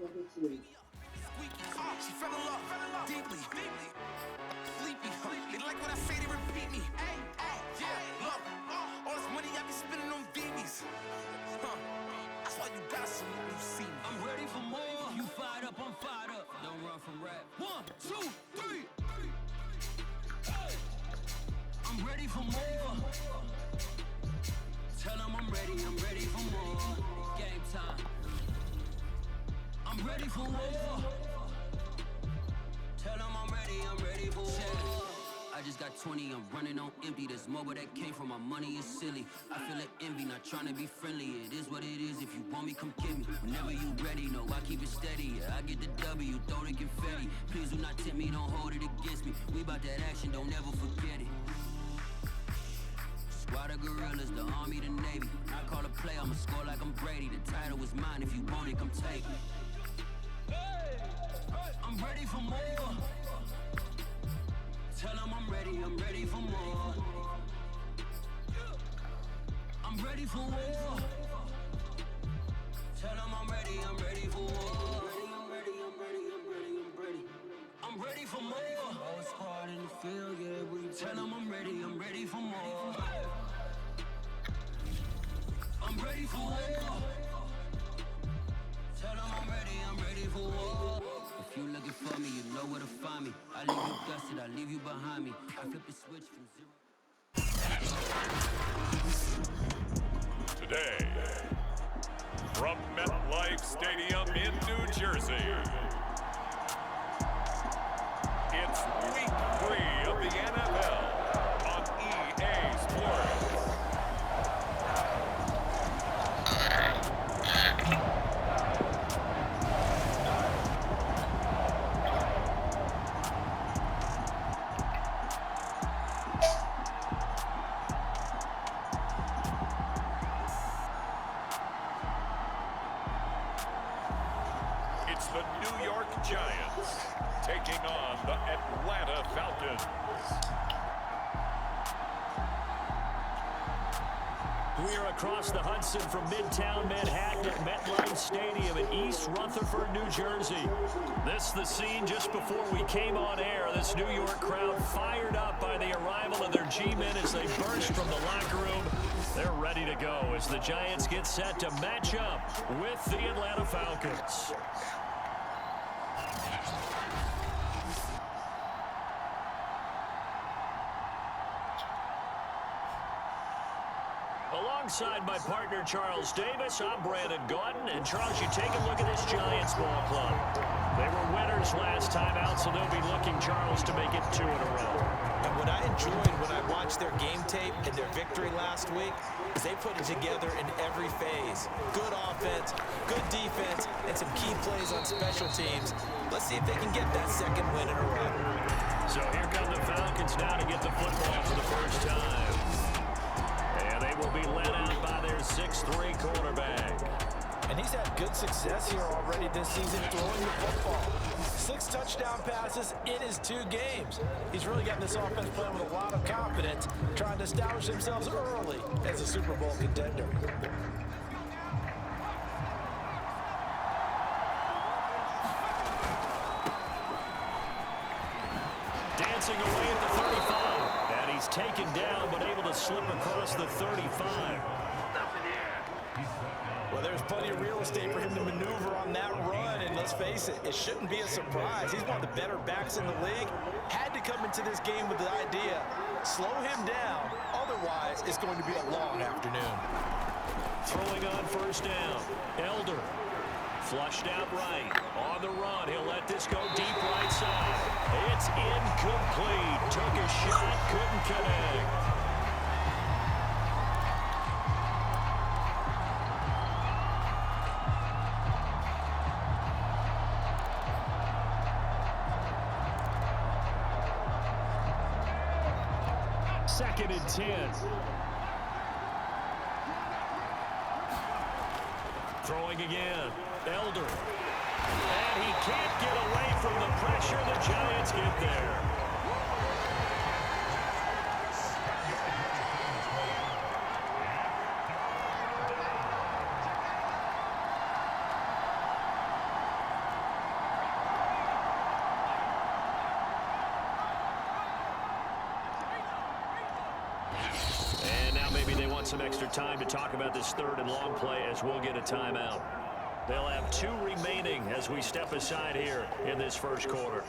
She fell in love deeply. Sleepy. They like what I say, they repeat me. Hey, yeah, look. All this money I be spending on BBs. That's why you got some when you see me. I'm ready for more. You fired up, I'm fired up. Don't run from rap. 1, 2, 3. I'm ready for more. Tell them I'm ready for more. Game time. I'm ready for war. Tell them I'm ready for war. I just got 20, I'm running on empty. This mobile that came from my money is silly. I feel it envy, not trying to be friendly. It is what it is, if you want me, come get me. Whenever you ready, no, I keep it steady. Yeah, I get the W, throw the confetti. Please do not tempt me, don't hold it against me. We bout that action, don't ever forget it. Squad of gorillas, the army, the navy. I call a play, I'ma score like I'm Brady. The title is mine, if you want it, come take it. I'm ready for more. Tell them I'm ready for more. I'm ready for war. Tell them I'm ready for war. I'm ready for more. All squad in the field, yeah, we tell them I'm ready for more. I'm ready for war. Tell them I'm ready for war. If you looking for me, you know where to find me. I leave you dusted, I leave you behind me. I flip the switch from 0. Today, from MetLife Stadium in New Jersey, it's Week 3 of the NFL on EA Sports. It's the New York Giants taking on the Atlanta Falcons. We are across the Hudson from Midtown Manhattan at MetLife Stadium in East Rutherford, New Jersey. This is the scene just before we came on air. This New York crowd fired up by the arrival of their G-men as they burst from the locker room. They're ready to go as the Giants get set to match up with the Atlanta Falcons. Alongside my partner, Charles Davis, I'm Brandon Gaudin. And, Charles, you take a look at this Giants ball club. They were winners last time out, so they'll be looking, Charles, to make it 2 in a row. And what I enjoyed when I watched their game tape and their victory last week is they put it together in every phase. Good offense, good defense, and some key plays on special teams. Let's see if they can get that second win in a row. So here come the Falcons now to get the football for the first time. And they will be led out by their 6'3" quarterback. And he's had good success here already this season throwing the football. 6 touchdown passes in his 2 games. He's really gotten this offense playing with a lot of confidence, trying to establish themselves early as a Super Bowl contender. Dancing away at the 35. And he's taken down, but able to slip across the 35. Well, there's plenty of real estate for him to maneuver on that run, and let's face it, it shouldn't be a surprise. He's one of the better backs in the league. Had to come into this game with the idea, slow him down, otherwise it's going to be a long afternoon. Throwing on first down, Elder. Flushed out right, on the run, he'll let this go deep right side. It's incomplete, took a shot, couldn't connect. Second and 10. Throwing again. Elder. And he can't get away from the pressure. The Giants get there. some extra time to talk about this third and long play as we'll get a timeout. They'll have 2 remaining as we step aside here in this first quarter.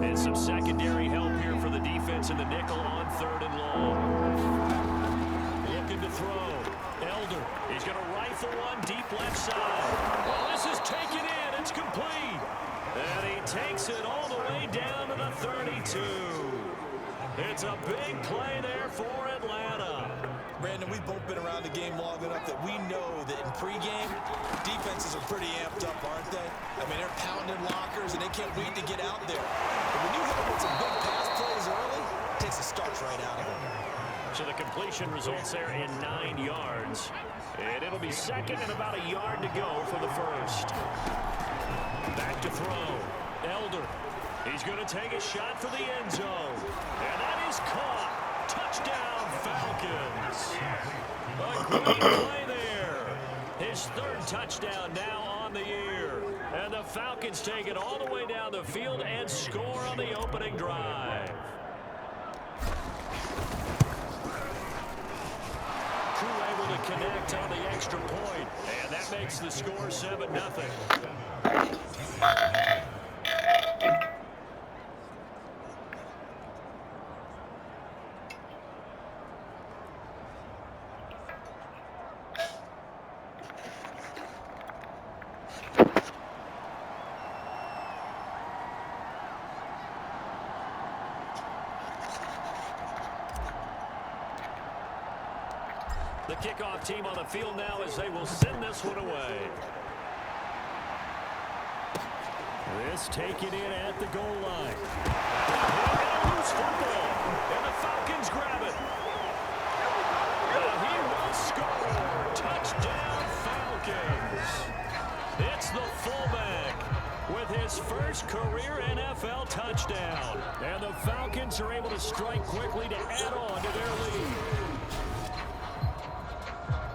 And some secondary help here for the defense in the nickel on 3rd and long. Looking to throw. Elder, he's going to rifle one deep left side. Well, this is taken in. It's complete. And he takes it all the way down to the 32. It's a big play there for Atlanta. Brandon, we've both been around the game long enough that we know that in pregame, defenses are pretty amped up, aren't they? I mean, they're pounding lockers, and they can't wait to get out there. But when you hit them with some big pass plays early, it takes the starch right out of them. So the completion results there in 9 yards. And it'll be second and about a yard to go for the first. Back to throw. Elder. He's going to take a shot for the end zone. And that is caught. Touchdown, Falcons. A great play there. His 3rd touchdown now on the year. And the Falcons take it all the way down the field and score on the opening drive. Crew able to connect on the extra point. And that makes the score 7-0. The kickoff team on the field now as they will send this one away. This taken in at the goal line. And a loose football. And the Falcons grab it. And he will score. Touchdown, Falcons. It's the fullback with his first career NFL touchdown. And the Falcons are able to strike quickly to add on to their lead.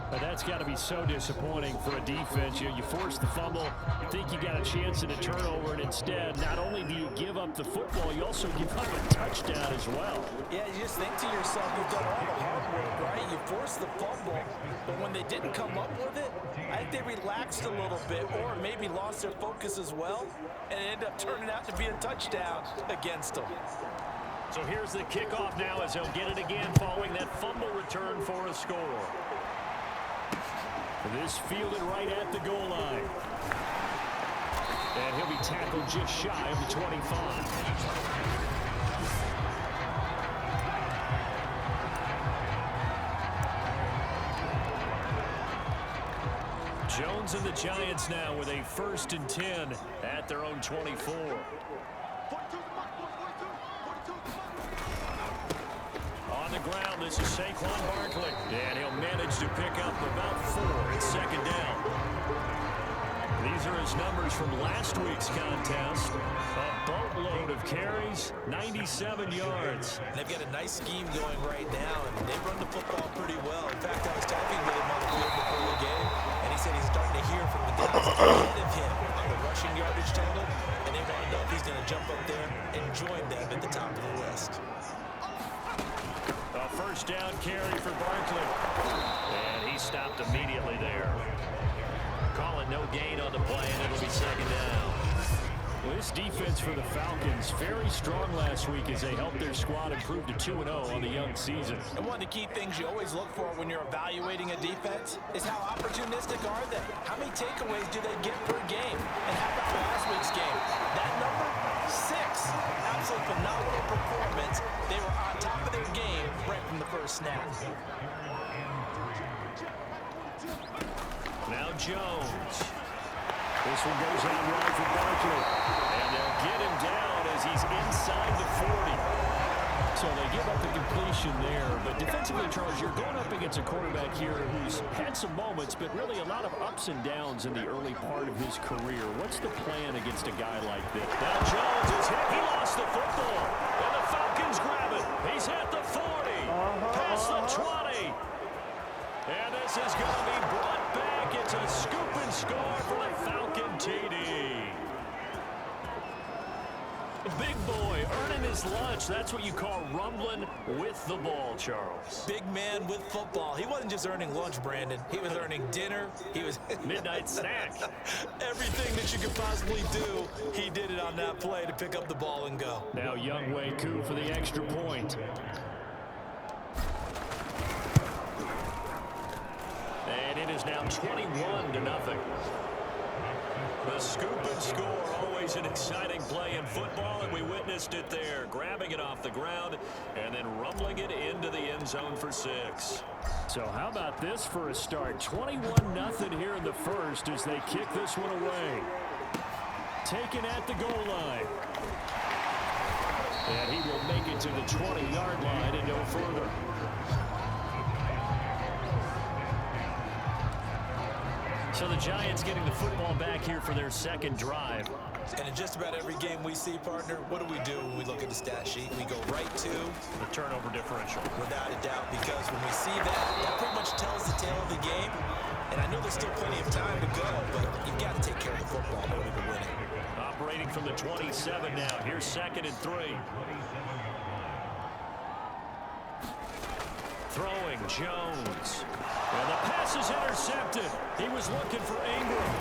But that's got to be so disappointing for a defense. You force the fumble, you think you got a chance at a turnover, and instead, not only do you give up the football, you also give up a touchdown as well. Yeah, you just think to yourself, you've done all the hard work, right? You forced the fumble, but when they didn't come up with it, I think they relaxed a little bit or maybe lost their focus as well, and it ended up turning out to be a touchdown against them. So here's the kickoff now as he'll get it again following that fumble return for a score. This fielded right at the goal line. And he'll be tackled just shy of the 25. Jones and the Giants now with a 1st and 10 at their own 24. On the ground, this is Saquon Barkley. And he'll manage to pick up about 4 at 2nd down. These are his numbers from last week's contest. A boatload of carries, 97 yards. They've got a nice scheme going right now, and they run the football pretty well. In fact, I was talking with him on the field before the game, and he said he's starting to hear from the guys ahead of him on the rushing yardage total, and they want to know if he's going to jump up there and join them at the top of the list. A 1st down carry for Barkley. And he stopped immediately there. Calling no gain on the play, and it'll be 2nd down. Well, this defense for the Falcons, very strong last week as they helped their squad improve to 2-0 on the young season. And one of the key things you always look for when you're evaluating a defense is how opportunistic are they? How many takeaways do they get per game? And how about last week's game? That number, 6. Absolutely phenomenal performance. They were on top of their game right from the first snap. Now Jones. This one goes out wide for Barkley. And they'll get him down as he's inside the 40. So they give up the completion there. But defensively, Charles, you're going up against a quarterback here who's had some moments, but really a lot of ups and downs in the early part of his career. What's the plan against a guy like this? Now Jones is hit. He lost the football. And the Falcons grab it. He's at the 40. Past the 20. And this is going to be brought back. It's a scoop and score for the Falcon TD. Big boy earning his lunch. That's what you call rumbling with the ball, Charles. Big man with football. He wasn't just earning lunch, Brandon. He was earning dinner. He was midnight snack. Everything that you could possibly do, he did it on that play to pick up the ball and go. Now Younghoe Koo for the extra point. And it is now 21-0. The scoop and score, always an exciting play in football, and we witnessed it there, grabbing it off the ground and then rumbling it into the end zone for 6. So how about this for a start? 21-0 here in the first as they kick this one away. Taken at the goal line. And he will make it to the 20-yard line and no further. So the Giants getting the football back here for their second drive. And in just about every game we see, partner, what do when we look at the stat sheet? We go right to the turnover differential. Without a doubt, because when we see that pretty much tells the tale of the game. And I know there's still plenty of time to go, but you've got to take care of the football in order to win it. Operating from the 27 now. Here's 2nd and 3. Throwing Jones. And the pass is intercepted. He was looking for Ingram.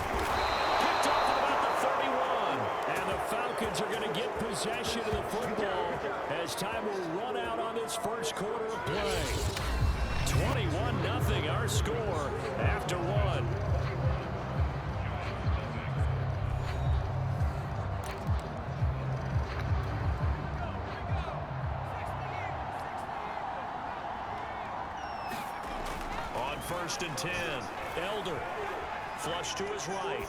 Picked off at about the 31. And the Falcons are going to get possession of the football as time will run out on this first quarter of play. 21-0 our score after 1. On 1st and 10, Elder, flush to his right.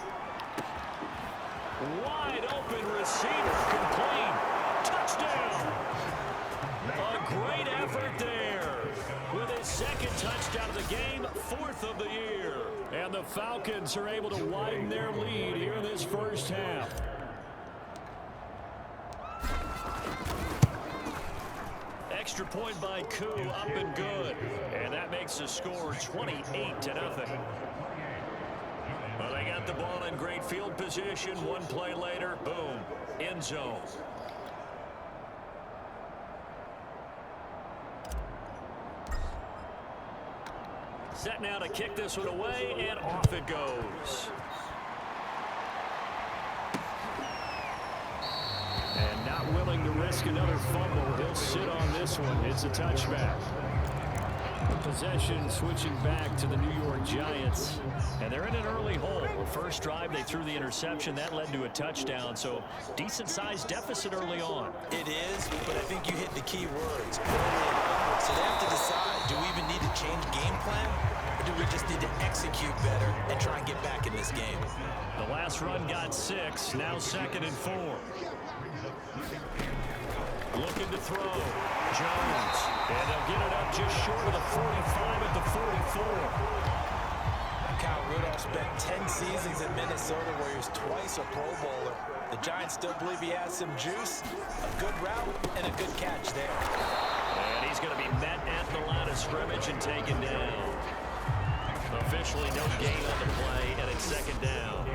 Wide open receiver, complete. Touchdown. A great effort there. With his 2nd touchdown of the game, 4th of the year. And the Falcons are able to widen their lead here in this first half. Extra point by Koo, up and good. And that makes the score 28-0. Well, they got the ball in great field position. One play later, boom, end zone. Set now to kick this one away, and off it goes. And not willing to risk another fumble. He'll sit on this one. It's a touchback. Possession switching back to the New York Giants. And they're in an early hole. The first drive, they threw the interception. That led to a touchdown. So decent-sized deficit early on. It is, but I think you hit the key words. So they have to decide, do we even need to change game plan? Or do we just need to execute better and try and get back in this game? The last run got 6. Now 2nd and 4. Looking to throw. Jones. And they'll get it up just short of the 45 at the 44. Kyle Rudolph spent 10 seasons in Minnesota where he was twice a Pro Bowler. The Giants still believe he has some juice, a good route, and a good catch there. And he's going to be met at the line of scrimmage and taken down. Officially no gain on the play, and it's 2nd down.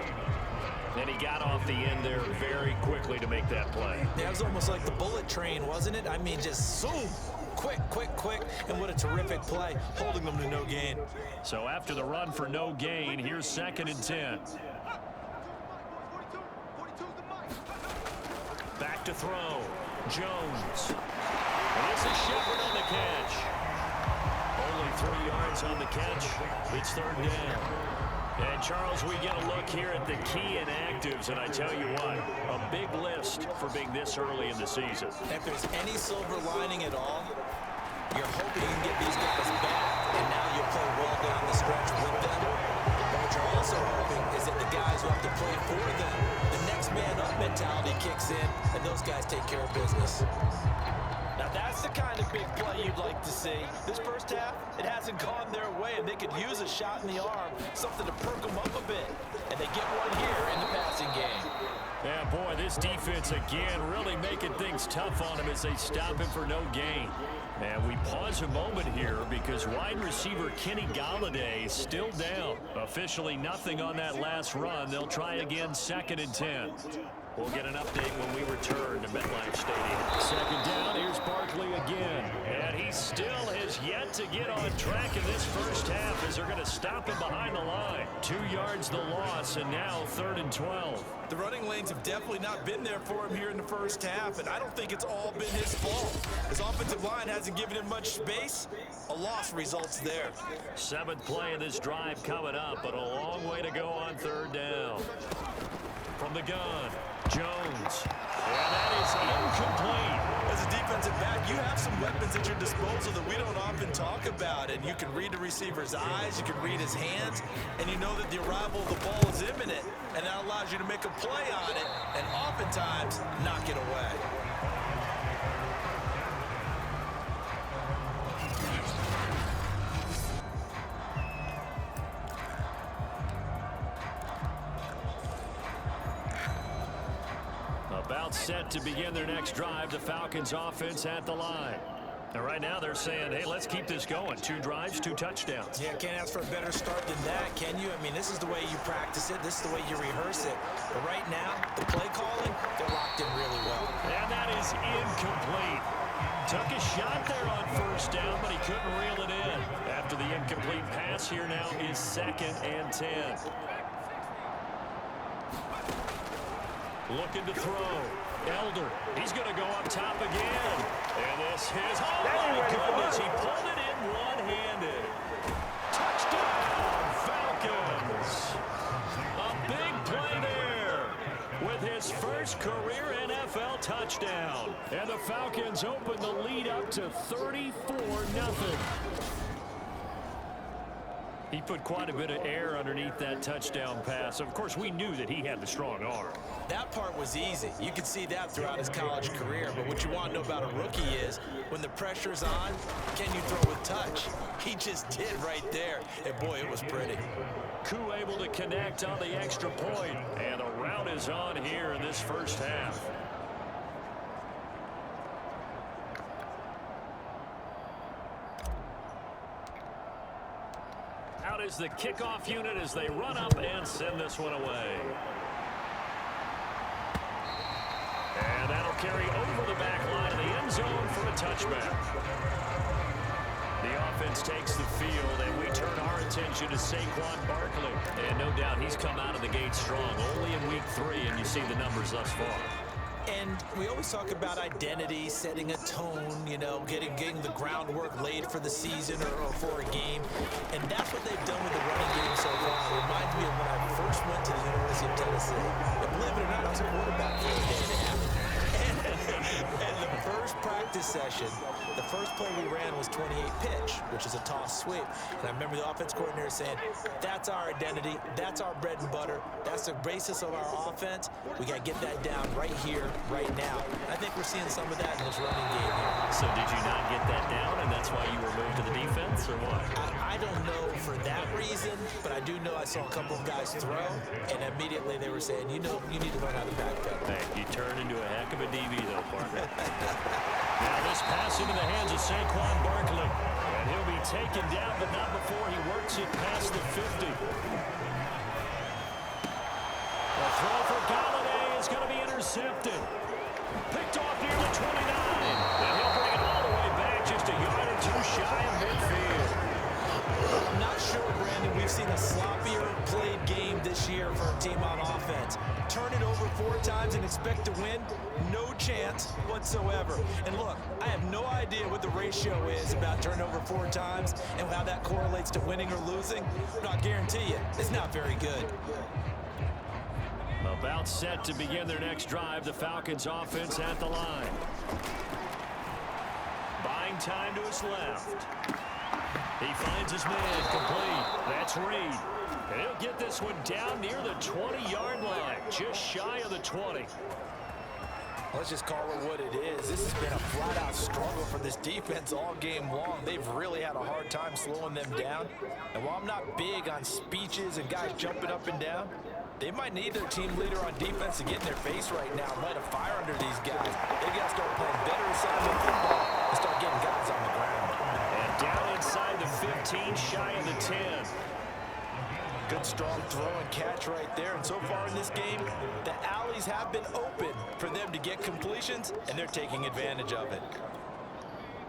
And he got off the end there very quickly to make that play. Yeah, it was almost like the bullet train, wasn't it? I mean, just zoom. Quick, quick, quick. And what a terrific play, holding them to no gain. So after the run for no gain, here's 2nd and 10. Back to throw. Jones. And this is Shepard on the catch. Only 3 yards on the catch. It's 3rd down. And, Charles, we get a look here at the key inactives, and I tell you what, a big list for being this early in the season. If there's any silver lining at all, you're hoping you can get these guys back, and now you'll play well down the stretch with them. But what you're also hoping is that the guys who have to play for them, the next man up mentality kicks in, and those guys take care of business. Now that's the kind of big play you'd like to see. This first half, it hasn't gone their way, and they could use a shot in the arm, something to perk them up a bit. And they get one here in the passing game. Yeah, boy, this defense again really making things tough on him as they stop him for no gain. And we pause a moment here because wide receiver Kenny Galladay is still down. Officially nothing on that last run. They'll try again 2nd and 10. We'll get an update when we return to MetLife Stadium. 2nd down, here's Barkley again. And he still has yet to get on track in this first half as they're going to stop him behind the line. 2 yards the loss, and now 3rd and 12. The running lanes have definitely not been there for him here in the first half, and I don't think it's all been his fault. His offensive line hasn't given him much space. A loss results there. 7th play of this drive coming up, but a long way to go on 3rd down. From the gun, Jones. And that is incomplete. As a defensive back, you have some weapons at your disposal that we don't often talk about. And you can read the receiver's eyes, you can read his hands, and you know that the arrival of the ball is imminent. And that allows you to make a play on it and oftentimes knock it away. About set to begin their next drive, the Falcons offense at the line. And right now they're saying, hey, let's keep this going. 2 drives, 2 touchdowns. Yeah, can't ask for a better start than that, can you? I mean, this is the way you practice it. This is the way you rehearse it. But right now, the play calling, they're locked in really well. And that is incomplete. Took a shot there on 1st down, but he couldn't reel it in. After the incomplete pass, here now is 2nd and 10. Looking to throw. Elder, he's going to go up top again. And this is, oh my goodness, he pulled it in one-handed. Touchdown, Falcons. A big play there with his first career NFL touchdown. And the Falcons open the lead up to 34-0. He put quite a bit of air underneath that touchdown pass. Of course, we knew that he had the strong arm. That part was easy. You could see that throughout his college career. But what you want to know about a rookie is when the pressure's on, can you throw with touch? He just did right there. And, boy, it was pretty. Koo able to connect on the extra point. And the route is on here in this first half. Out is the kickoff unit as they run up and send this one away. And that'll carry over the back line of the end zone for a touchback. The offense takes the field, and we turn our attention to Saquon Barkley. And no doubt he's come out of the gate strong, only in week 3, and you see the numbers thus far. And we always talk about identity, setting a tone, you know, getting the groundwork laid for the season or for a game. And that's what they've done with the running game so far. It reminds me of when I first went to the University of Tennessee. And believe it or not, I was a quarterback for a day and a half. And the first practice session, the first play we ran was 28 pitch, which is a toss sweep. And I remember the offense coordinator saying, that's our identity, that's our bread and butter, that's the basis of our offense. We got to get that down right here, right now. I think we're seeing some of that in this running game here. So did you not get that down, and that's why you were moved to the defense, or what? I don't know for that reason, but I do know I saw a couple of guys throw, and immediately they were saying, you know, you need to learn how to backpedal. Hey, you turned into a heck of a DB, though, partner. Now this pass into the hands of Saquon Barkley. And he'll be taken down, but not before he works it past the 50. A throw for Galladay is going to be intercepted. Picked off near the 29. And he'll bring it all the way back just a yard or 2 shy of midfield. I'm not sure, Brandon, we've seen a sloppier played game this year for a team on offense. Turn it over 4 times and expect to win? No chance whatsoever. And look, I have no idea what the ratio is about turnover 4 times and how that correlates to winning or losing. But I'll guarantee you, it's not very good. About set to begin their next drive, the Falcons offense at the line. Buying time to his left. He finds his man complete. That's Reed. And he'll get this one down near the 20-yard line, just shy of the 20. Let's just call it what it is. This has been a flat-out struggle for this defense all game long. They've really had a hard time slowing them down. And while I'm not big on speeches and guys jumping up and down, They might need their team leader on defense to get in their face right now, light a fire under these guys. They got to start playing better assignment football and start getting guys on the ground. And down inside the 15, shy of the 10. Good, strong throw and catch right there. And so far in this game, the alleys have been open for them to get completions, and they're taking advantage of it.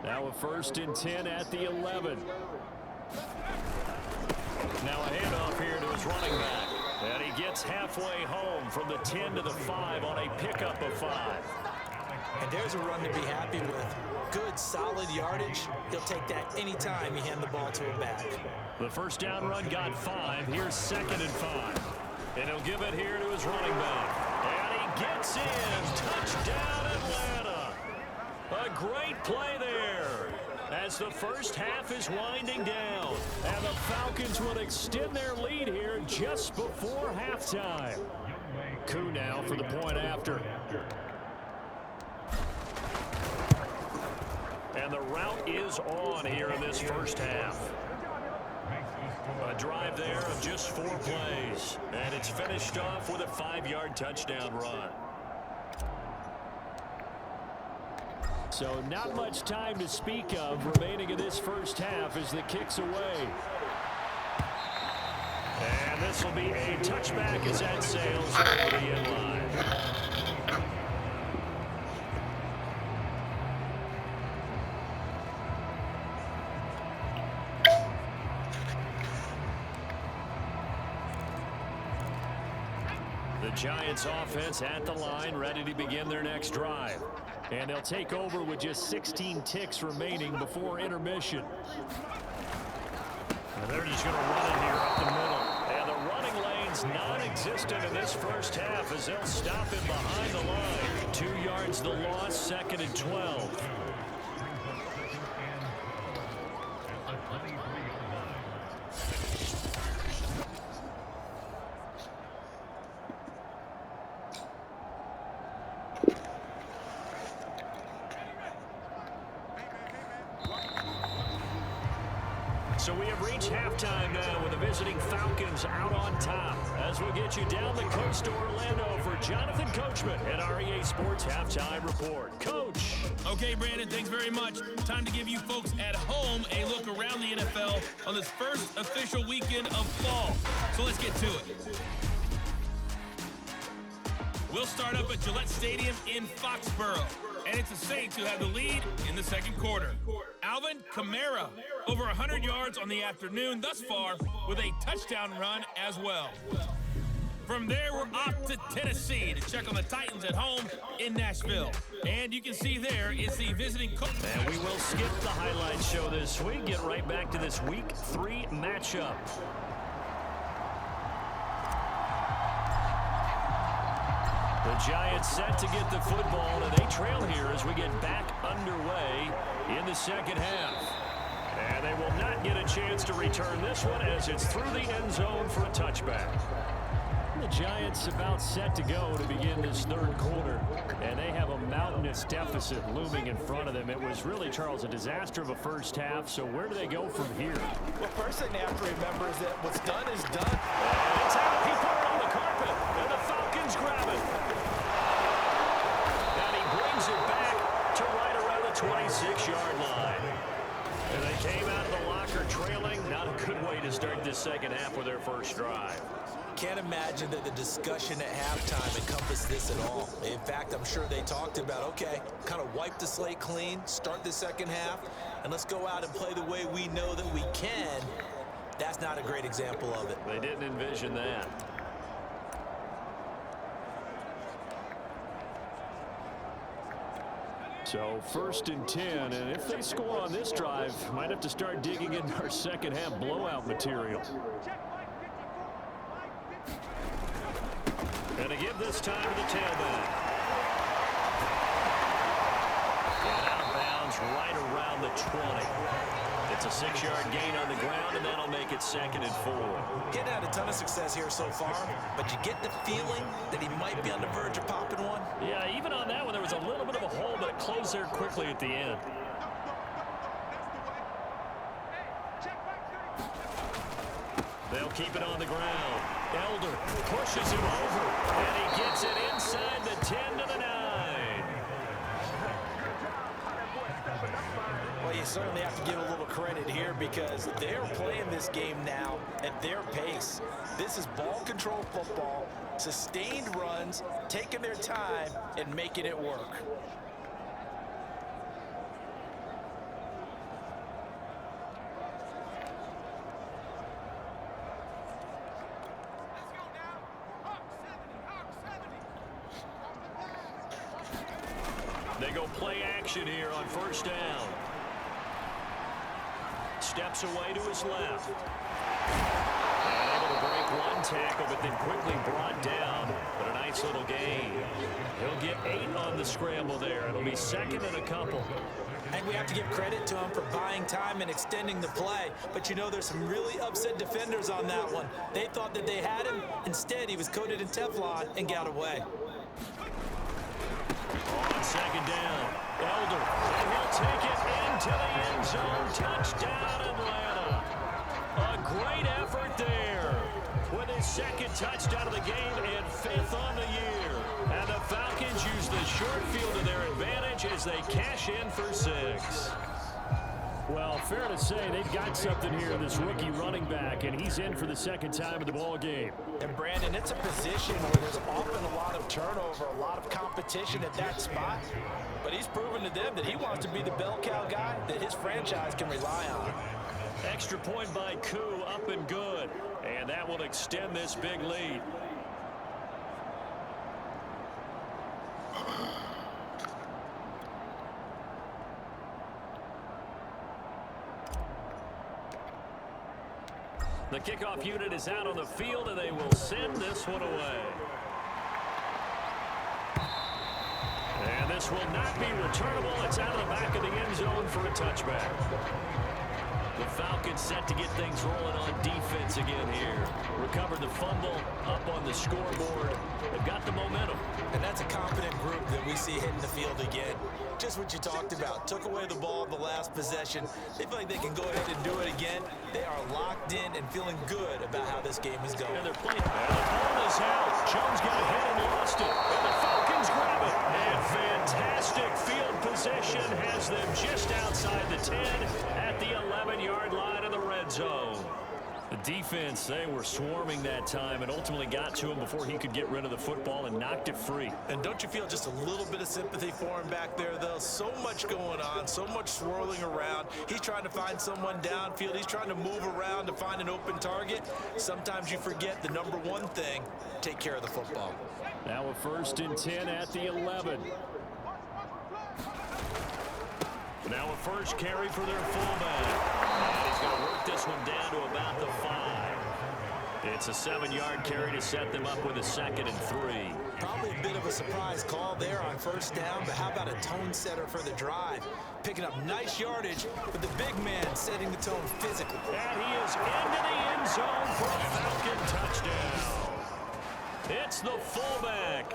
Now a 1st and 10 at the 11. Now a handoff here to his running back. And he gets halfway home from the 10 to the 5 on a pickup of 5. And there's a run to be happy with. Good, solid yardage. He'll take that anytime you hand the ball to a back. The first down run got 5. Here's 2nd and 5. And he'll give it here to his running back. And he gets in. Touchdown, Atlanta. A great play there as the first half is winding down. And the Falcons will extend their lead here just before halftime. Coup now for the point after. And the route is on here in this first half. A drive there of just 4 plays. And it's finished off with a 5-yard touchdown run. So not much time to speak of remaining in this first half as the kick's away. And this will be a touchback as that sails over the end line. The Giants offense at the line, ready to begin their next drive. And they'll take over with just 16 ticks remaining before intermission. And they're just going to run it here up the middle. And the running lane's non-existent in this first half as they'll stop him behind the line. 2 yards the loss, 2nd and 12. So we have reached halftime now with the visiting Falcons out on top. As we'll get you down the coast to Orlando for Jonathan Coachman at our EA Sports Halftime Report. Coach. Okay, Brandon, thanks very much. Time to give you folks at home a look around the NFL on this first official weekend of fall. So let's get to it. We'll start up at Gillette Stadium in Foxborough. And it's the Saints who have the lead in the second quarter. Alvin Kamara, over 100 yards on the afternoon thus far with a touchdown run as well. From there, we're off to Tennessee to check on the Titans at home in Nashville. And you can see there is the visiting coach. And we will skip the highlight show this week. Get right back to this Week 3 matchup. The Giants set to get the football, and they trail here as we get back underway in the second half. And they will not get a chance to return this one as it's through the end zone for a touchback. The Giants about set to go to begin this third quarter, and they have a mountainous deficit looming in front of them. It was really, Charles, a disaster of a first half, so where do they go from here? Well, first thing they have to remember is that what's done is done. And it's out. He put it on the carpet, and the Falcons grab it. And he brings it back to right around the 26-yard line. And they came out of the locker trailing. Not a good way to start this second half with their first drive. Can't imagine that the discussion at halftime encompassed this at all. In fact, I'm sure they talked about, okay, kind of wipe the slate clean, start the second half, and let's go out and play the way we know that we can. That's not a great example of it. They didn't envision that. So 1st and 10, and if they score on this drive, might have to start digging in our second half blowout material. And to give this time to the tailback. And out of bounds right around the 20. It's a 6-yard gain on the ground, and that'll make it 2nd and 4. Getting had a ton of success here so far, but you get the feeling that he might be on the verge of popping one. Yeah, even on that one, there was a little bit of a hole, but it closed there quickly at the end. They'll keep it on the ground. Elder pushes him over, and he gets it inside the 10 to the 9. Well, you certainly have to give a little credit here because they're playing this game now at their pace. This is ball control football, sustained runs, taking their time and making it work. They go play action here on first down. Steps away to his left. And able to break one tackle, but then quickly brought down. But a nice little gain. He'll get 8 on the scramble there. It'll be second and a couple. And we have to give credit to him for buying time and extending the play. But you know, there's some really upset defenders on that one. They thought that they had him. Instead, he was coated in Teflon and got away. On second down, Elder, and he'll take it into the end zone. Touchdown, Atlanta. A great effort there with his second touchdown of the game and 5th on the year. And the Falcons use the short field to their advantage as they cash in for 6. Well, fair to say they've got something here, this rookie running back, and he's in for the second time of the ball game. And Brandon, it's a position where there's often a lot of turnover, a lot of competition at that spot. But he's proven to them that he wants to be the bell cow guy that his franchise can rely on. Extra point by Koo, up and good. And that will extend this big lead. The kickoff unit is out on the field, and they will send this one away. And this will not be returnable. It's out of the back of the end zone for a touchback. The Falcons set to get things rolling on defense again here. Recovered the fumble, up on the scoreboard. They've got the momentum. And that's a confident group that we see hitting the field again. Just what you talked about. Took away the ball in the last possession. They feel like they can go ahead and do it again. They are locked in and feeling good about how this game is going. And they're playing. And the ball is out. Jones got hit and lost it. And the Falcons grab it. And fantastic field possession has them just outside the 10 at the 11-yard line of the red zone. The defense, they were swarming that time and ultimately got to him before he could get rid of the football and knocked it free. And don't you feel just a little bit of sympathy for him back there, though? So much going on, so much swirling around. He's trying to find someone downfield. He's trying to move around to find an open target. Sometimes you forget the number one thing, take care of the football. Now a 1st and 10 at the 11. Now a first carry for their fullback. And he's going to work this one down to about the 5. It's a 7-yard carry to set them up with a 2nd and 3. Probably a bit of a surprise call there on first down, but how about a tone setter for the drive? Picking up nice yardage, but the big man setting the tone physically. And he is into the end zone for a Falcon touchdown. It's the fullback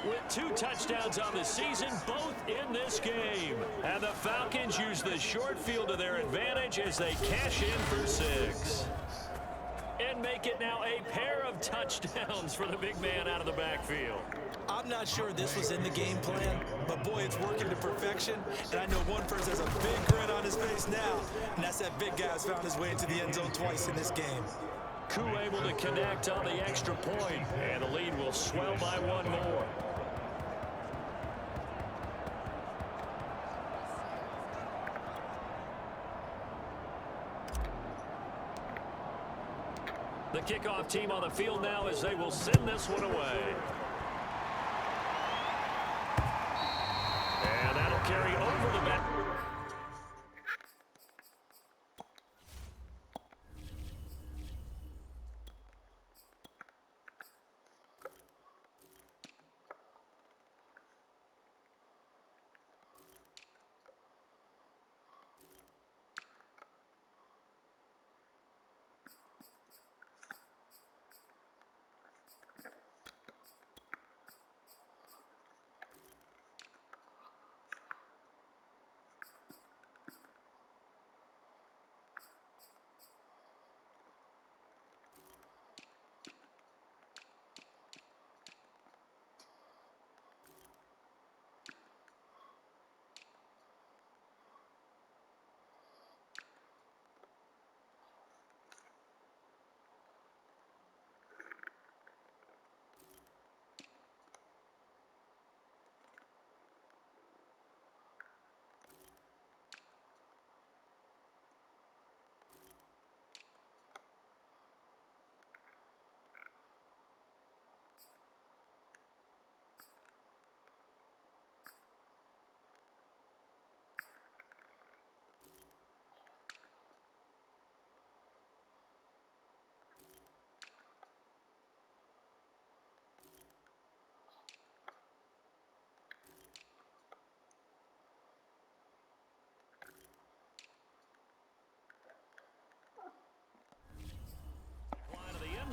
with 2 touchdowns on the season, both in this game. And the Falcons use the short field to their advantage as they cash in for 6. And make it now a pair of touchdowns for the big man out of the backfield. I'm not sure this was in the game plan, but boy, it's working to perfection. And I know one person has a big grin on his face now, and that's that big guy who's found his way into the end zone twice in this game. Koo able to connect on the extra point, and the lead will swell by 1 more. The kickoff team on the field now as they will send this one away. And that'll carry over the net.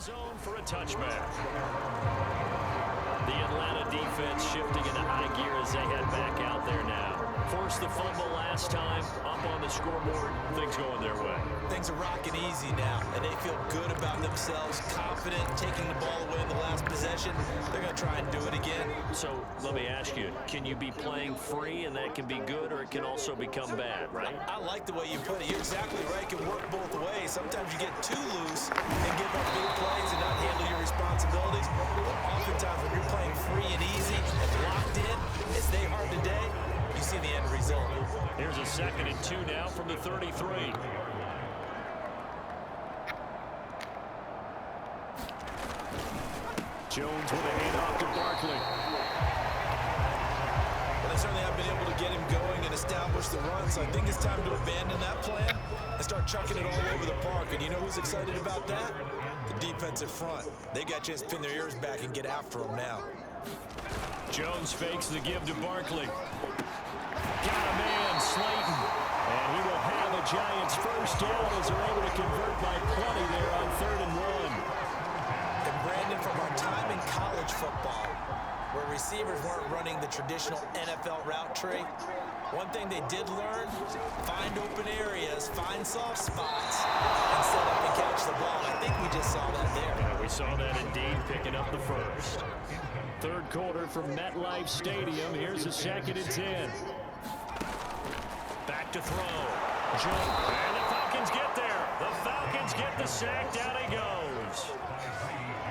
zone for a touchback. The Atlanta defense shifting into high gear as they head back out there now. Forced the fumble last time, up on the scoreboard, things going their way. Things are rocking easy now, and they feel good about themselves, confident, taking the ball away in the last possession. They're going to try and do it again. So let me ask you, can you be playing free and that can be good, or it can also become bad, right? I like the way you put it. You're exactly right. It can work both ways. Sometimes you get too loose and give up big plays and not handle your responsibilities. But oftentimes when you're playing free and easy and locked in, as they are today, you see the end result. Here's a 2nd and 2 now from the 33. Jones with a handoff to Barkley. Well, they certainly have been able to get him going and establish the run, so I think it's time to abandon that plan and start chucking it all over the park. And you know who's excited about that? The defensive front. They got a chance to pin their ears back and get after him now. Jones fakes the give to Barkley. Got a man, Slayton. And he will have a Giants first down as they're able to convert by plenty there on 3rd and 1. And Brandon, from our time in college football, where receivers weren't running the traditional NFL route tree, one thing they did learn, find open areas, find soft spots, and set up and catch the ball. I think we just saw that there. Yeah, we saw that indeed, picking up the first. 3rd quarter from MetLife Stadium. Here's a 2nd and 10. Back to throw. Jump. And the Falcons get there. The Falcons get the sack. Down he goes.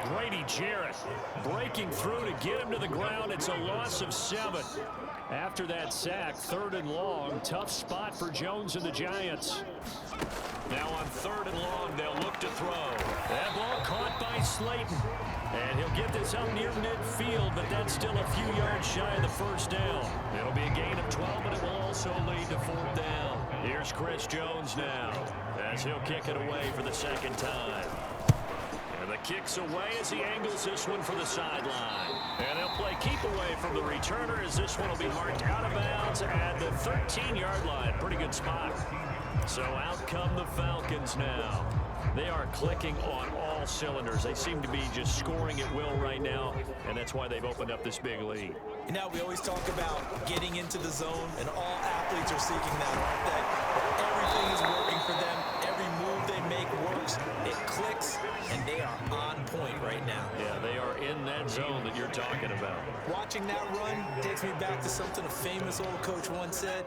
Grady Jarrett breaking through to get him to the ground. It's a loss of 7. After that sack, 3rd and long. Tough spot for Jones and the Giants. Now on 3rd and long, they'll look to throw. That ball caught by Slayton. And he'll get this up near midfield, but that's still a few yards shy of the first down. It'll be a gain of 12, but it will also lead to 4th down. Here's Chris Jones now, as he'll kick it away for the 2nd time. And the kick's away as he angles this one for the sideline. And they'll play keep away from the returner as this one will be marked out of bounds at the 13-yard line. Pretty good spot. So out come the Falcons now. They are clicking on all cylinders. They seem to be just scoring at will right now, and that's why they've opened up this big lead. You know, we always talk about getting into the zone, and all athletes are seeking that, aren't they? Everything is working for them. Every move they make works. It clicks, and they are on point right now. Yeah, they are in that zone that you're talking about. Watching that run takes me back to something a famous old coach once said.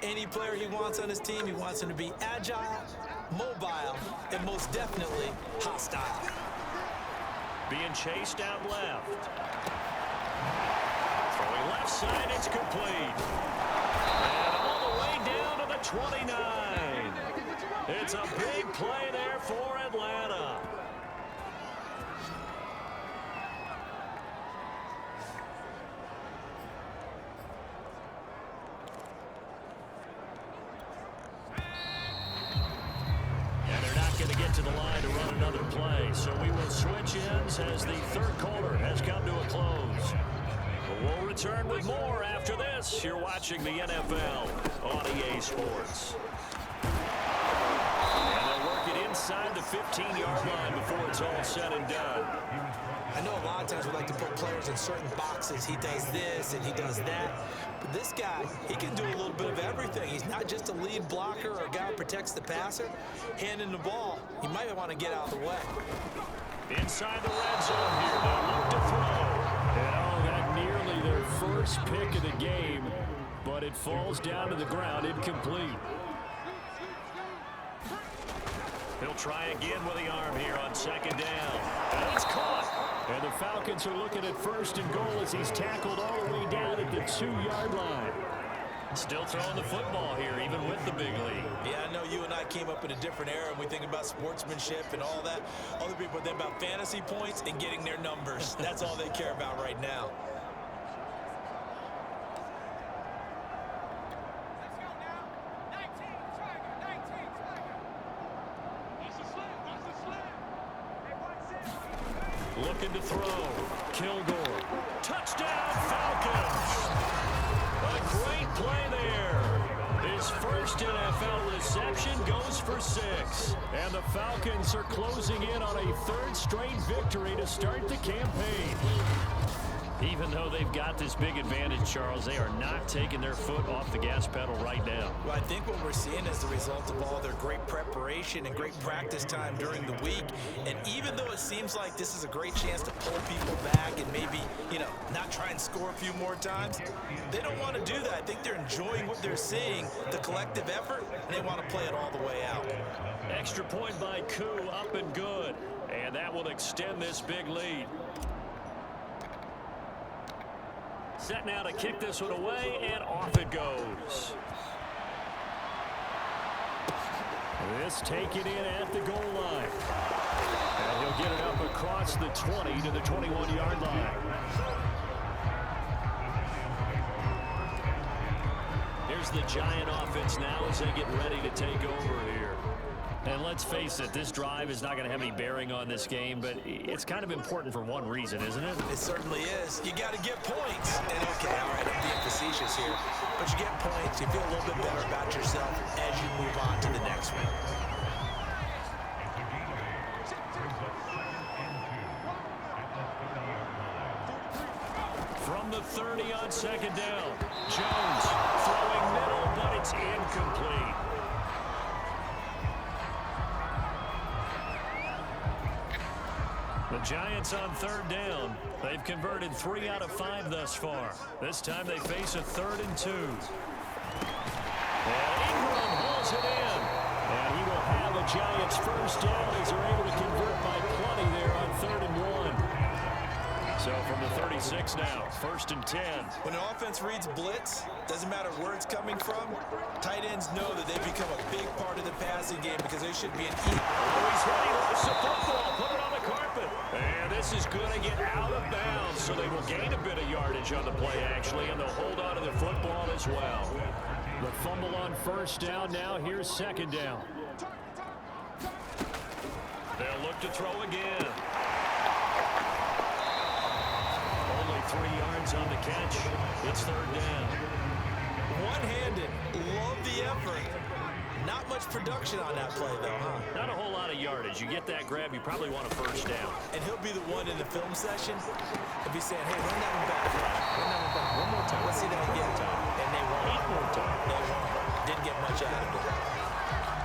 Any player he wants on his team, he wants him to be agile, mobile, and most definitely hostile. Being chased out left. Throwing left side, it's complete. And all the way down to the 29. It's a big play there for Atlanta. To the line to run another play. So we will switch ends as the 3rd quarter has come to a close. We'll return with more after this. You're watching the NFL on EA Sports. And they'll work it inside the 15-yard line before it's all said and done. I know a lot of times we like to put players in certain boxes. He does this and he does that. But this guy, he can do a little bit of everything. He's not just a lead blocker or a guy who protects the passer. Handing the ball, he might want to get out of the way. Inside the red zone here, they'll look to throw. And oh, that nearly their first pick of the game, but it falls down to the ground, incomplete. He'll try again with the arm here on 2nd down. And he's caught. And the Falcons are looking at 1st and goal as he's tackled all the way down at the 2-yard line. Still throwing the football here, even with the big lead. Yeah, I know you and I came up in a different era, and we think about sportsmanship and all that. Other people think about fantasy points and getting their numbers. That's all they care about right now. Looking to throw. Kilgore. Touchdown, Falcons! A great play there. His first NFL reception. completion, goes for 6. And the Falcons are closing in on a third straight victory to start the campaign. Even though they've got this big advantage, Charles, they are not taking their foot off the gas pedal right now. Well, I think what we're seeing is the result of all their great preparation and great practice time during the week. And even though it seems like this is a great chance to pull people back and maybe, not try and score a few more times, they don't want to do that. I think they're enjoying what they're seeing, the collective effort, and they want to play it all the way out. Extra point by Koo, up and good. And that will extend this big lead. Set now to kick this one away, and off it goes. This taken in at the goal line. And he'll get it up across the 20 to the 21-yard line. Here's the Giant offense now as they get ready to take over here. And let's face it, this drive is not going to have any bearing on this game, but it's kind of important for one reason, isn't it? It certainly is. You got to get points. And okay, all right, I'm being facetious here, but you get points, you feel a little bit better about yourself as you move on to the next one. From the 30 on second down, Jones throwing middle, but it's incomplete. The Giants on third down. They've converted 3 out of 5 thus far. This time they face a 3rd and 2. And Ingram hauls it in. And he will have a Giants first down as they're able to convert by plenty there on 3rd and 1. So from the 36 now, 1st and 10. When an offense reads blitz, doesn't matter where it's coming from, tight ends know that they become a big part of the passing game because they should be an eat. Oh, he's ready to loose the football, put it on the carpet. And this is going to get out of bounds, so they will gain a bit of yardage on the play, actually, and they'll hold on to the football as well. The fumble on first down now. Here's second down. They'll look to throw again. Only 3 yards on the catch. It's third down. One-handed. Love the effort. Not much production on that play, though, huh? Not a whole lot of yardage. You get that grab, you probably want a first down. And he'll be the one in the film session and be saying, hey, run that one back. Run that one back. One more time. Let's see that again. And they won't. 8 more times. They won't. Didn't get much out of it.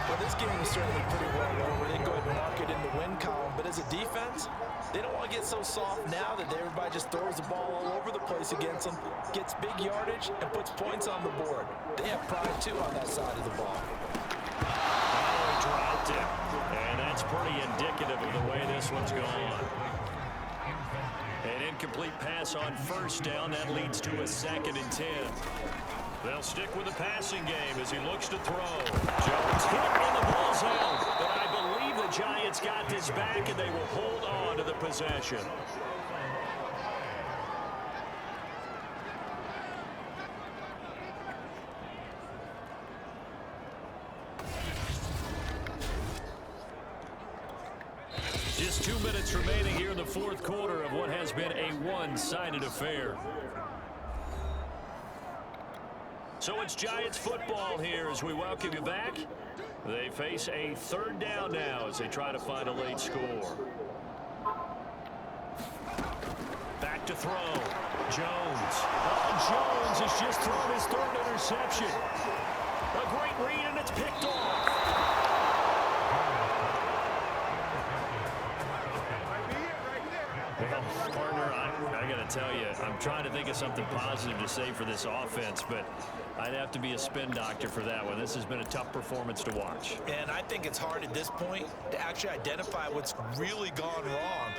Well, this game was certainly pretty well over. They go ahead and mark it in the win column. But as a defense, they don't want to get so soft now that everybody just throws the ball all over the place against them, gets big yardage, and puts points on the board. They have pride, too, on that side of the ball. Oh, dropped it. And that's pretty indicative of the way this one's gone. An incomplete pass on first down. That leads to a 2nd and 10. They'll stick with the passing game as he looks to throw. Jones hit and the ball's out. But I believe the Giants got this back and they will hold on to the possession. Just 2 minutes remaining here in the 4th quarter of what has been a one-sided affair. So it's Giants football here as we welcome you back. They face a 3rd down now as they try to find a late score. Back to throw. Jones. Oh, Jones has just thrown his 3rd interception. A great read, and it's picked off. Well, partner, I got to tell you, I'm trying to think of something positive to say for this offense, but I'd have to be a spin doctor for that one. This has been a tough performance to watch. And I think it's hard at this point to actually identify what's really gone wrong.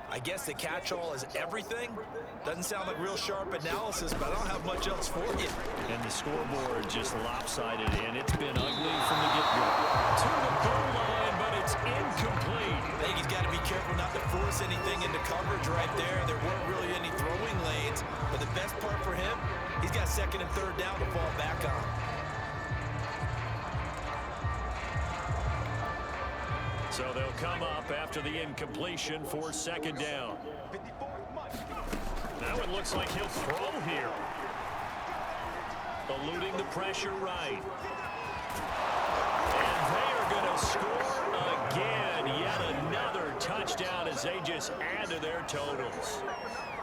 I guess the catch-all is everything. Doesn't sound like real sharp analysis, but I don't have much else for you. And the scoreboard just lopsided, and it's been ugly from the get-go. To the goal line, but it's incomplete. I think he's got to be careful not to force anything into coverage right there. There weren't really any throwing lanes, but the best part for him, he's got 2nd and 3rd down to fall back on. So they'll come up after the incompletion for 2nd down. Now it looks like he'll throw here. Eluding the pressure right. And they'll score again. Yet another touchdown as they just add to their totals.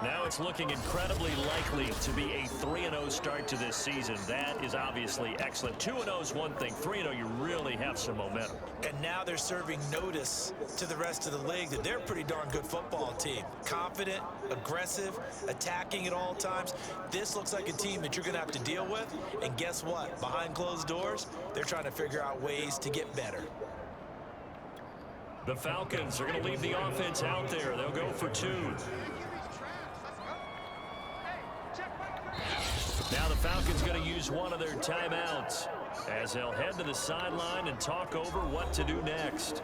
Now it's looking incredibly likely to be a 3-0 start to this season. That is obviously excellent. 2-0 is one thing. 3-0, you really have some momentum. And now they're serving notice to the rest of the league that they're a pretty darn good football team. Confident, aggressive, attacking at all times. This looks like a team that you're going to have to deal with. And guess what? Behind closed doors, they're trying to figure out ways to get better. The Falcons are going to leave the offense out there. They'll go for 2. Now the Falcons going to use one of their timeouts as they'll head to the sideline and talk over what to do next.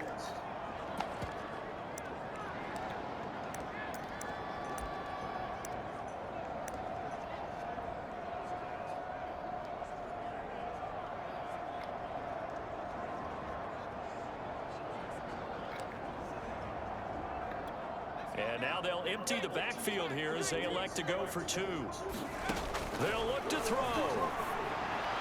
And now they'll empty the backfield here as they elect to go for 2. They'll look to throw.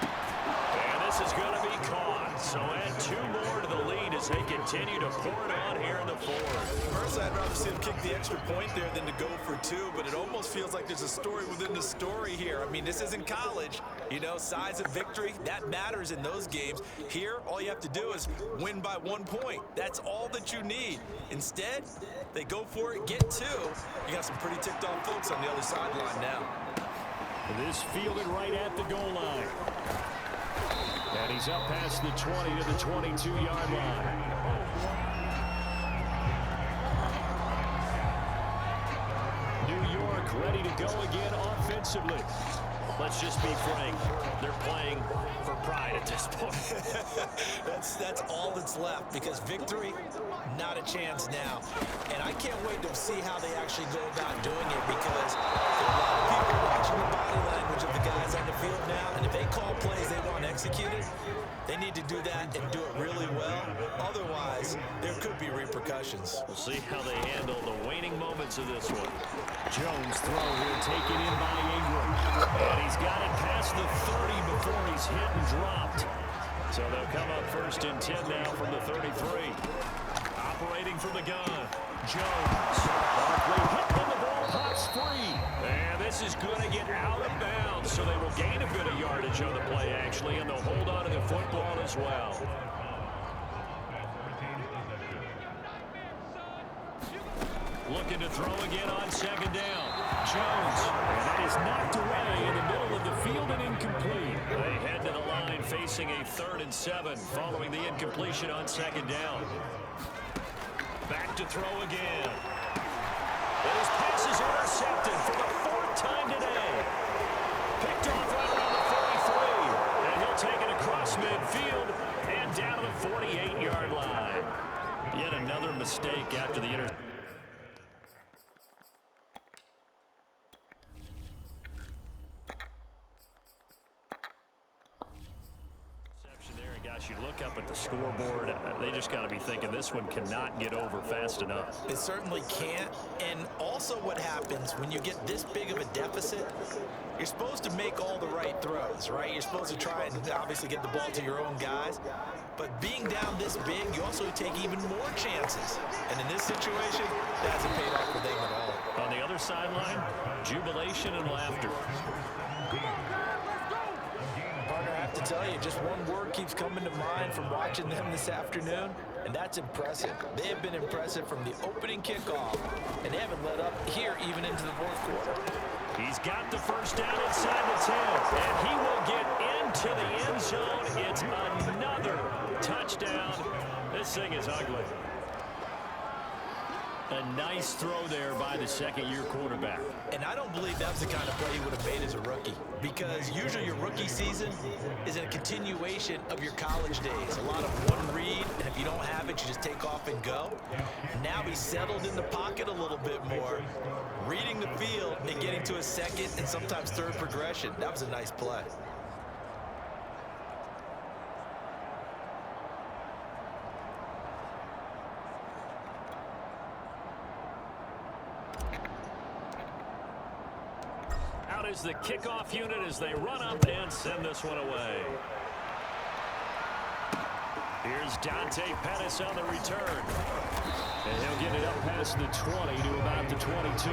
And this is going to be caught. So add 2 more to the lead as they continue to pour it on here in the 4th. Personally, I'd rather see him kick the extra point there than to go for 2, but it almost feels like there's a story within the story here. I mean, this isn't college. You know, size of victory, that matters in those games. Here, all you have to do is win by 1 point. That's all that you need. Instead, they go for it, get 2. You got some pretty ticked off folks on the other sideline now. This fielded right at the goal line. And he's up past the 20 to the 22-yard line. New York ready to go again offensively. Let's just be frank. They're playing for pride at this point. That's all that's left, because victory, not a chance now. And I can't wait to see how they actually go about doing it, because there are a lot of people watching the body language of the guys on the field now, and if they call plays they want executed, they need to do that and do it really well. Otherwise, there could be repercussions. We'll see how they handle the waning moments of this one. Jones throw here, taken in by Ingram. And he's got it past the 30 before he's hit and dropped. So they'll come up 1st and 10 now from the 33. Operating from the gun, Jones. Barkley hit when the ball pops free. And this is going to get out of bounds, so they will gain a bit of yardage on the play, actually, and they'll hold on to the football as well. Looking to throw again on 2nd down. Jones. And that is knocked away in the middle of the field and incomplete. They head to the line facing a 3rd and 7 following the incompletion on 2nd down. Back to throw again. Those passes are intercepted for the 4th time today. Picked off right around the 43. And he'll take it across midfield and down to the 48-yard line. Yet another mistake after the interception. You look up at the scoreboard, they just got to be thinking this one cannot get over fast enough. It certainly can't. And also what happens when you get this big of a deficit, you're supposed to make all the right throws, right? You're supposed to try and obviously get the ball to your own guys. But being down this big, you also take even more chances. And in this situation, that hasn't paid off for them at all. On the other sideline, jubilation and laughter. Partner, I have to tell you, just one word keeps coming to mind from watching them this afternoon, and that's impressive. They have been impressive from the opening kickoff, and they haven't let up here even into the 4th quarter. He's got the 1st down inside the 10, and he will get into the end zone. It's another touchdown. This thing is ugly. A nice throw there by the 2nd-year quarterback. And I don't believe that's the kind of play he would have made as a rookie, because usually your rookie season is a continuation of your college days. A lot of one read, and if you don't have it, you just take off and go. Now he's settled in the pocket a little bit more, reading the field and getting to a 2nd and sometimes 3rd progression. That was a nice play. Is the kickoff unit as they run up and send this one away. Here's Dante Pettis on the return. And he'll get it up past the 20 to about the 22.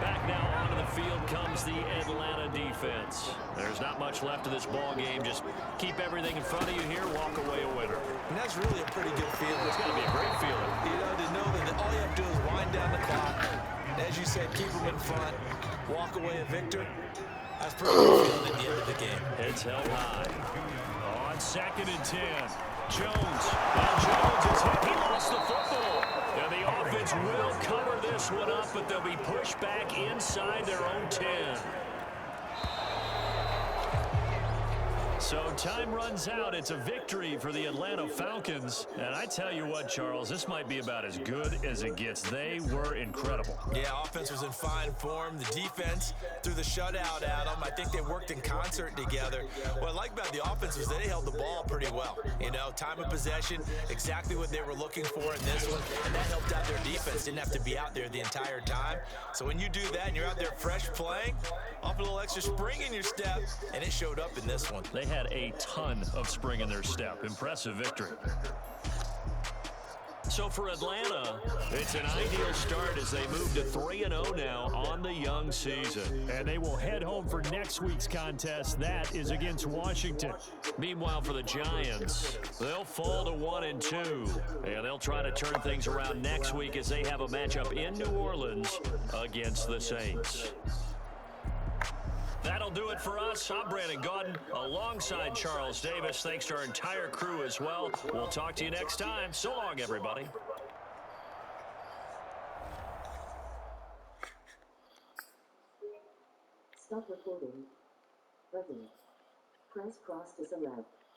Back now onto the field comes the Atlanta defense. There's not much left of this ball game. Just keep everything in front of you here, walk away a winner. And that's really a pretty good feeling. It's got to be a great feeling. You know, to know that all you have to do is wind down the clock. As you said, keep them in front, walk away a victor. That's pretty good feeling at the end of the game. Heads held high. On 2nd and 10. Jones. And Jones is hit. He lost the football. And the offense will cover this one up, but they'll be pushed back inside their own 10. So time runs out. It's a victory for the Atlanta Falcons. And I tell you what, Charles, this might be about as good as it gets. They were incredible. Yeah, offense was in fine form. The defense threw the shutout at them. I think they worked in concert together. What I like about the offense was they held the ball pretty well. You know, time of possession, exactly what they were looking for in this one. And that helped out their defense. Didn't have to be out there the entire time. So when you do that and you're out there fresh playing, off a little extra spring in your step, and it showed up in this one. They had a ton of spring in their step. Impressive victory. So for Atlanta, it's an ideal start as they move to 3-0 now on the young season. And they will head home for next week's contest. That is against Washington. Meanwhile, for the Giants, they'll fall to 1-2. And they'll try to turn things around next week as they have a matchup in New Orleans against the Saints. That'll do it for us. I'm Brandon Gaudin alongside Charles Davis. Thanks to our entire crew as well. We'll talk to you next time. So long, everybody. Stop recording. Ready. Press cross to select.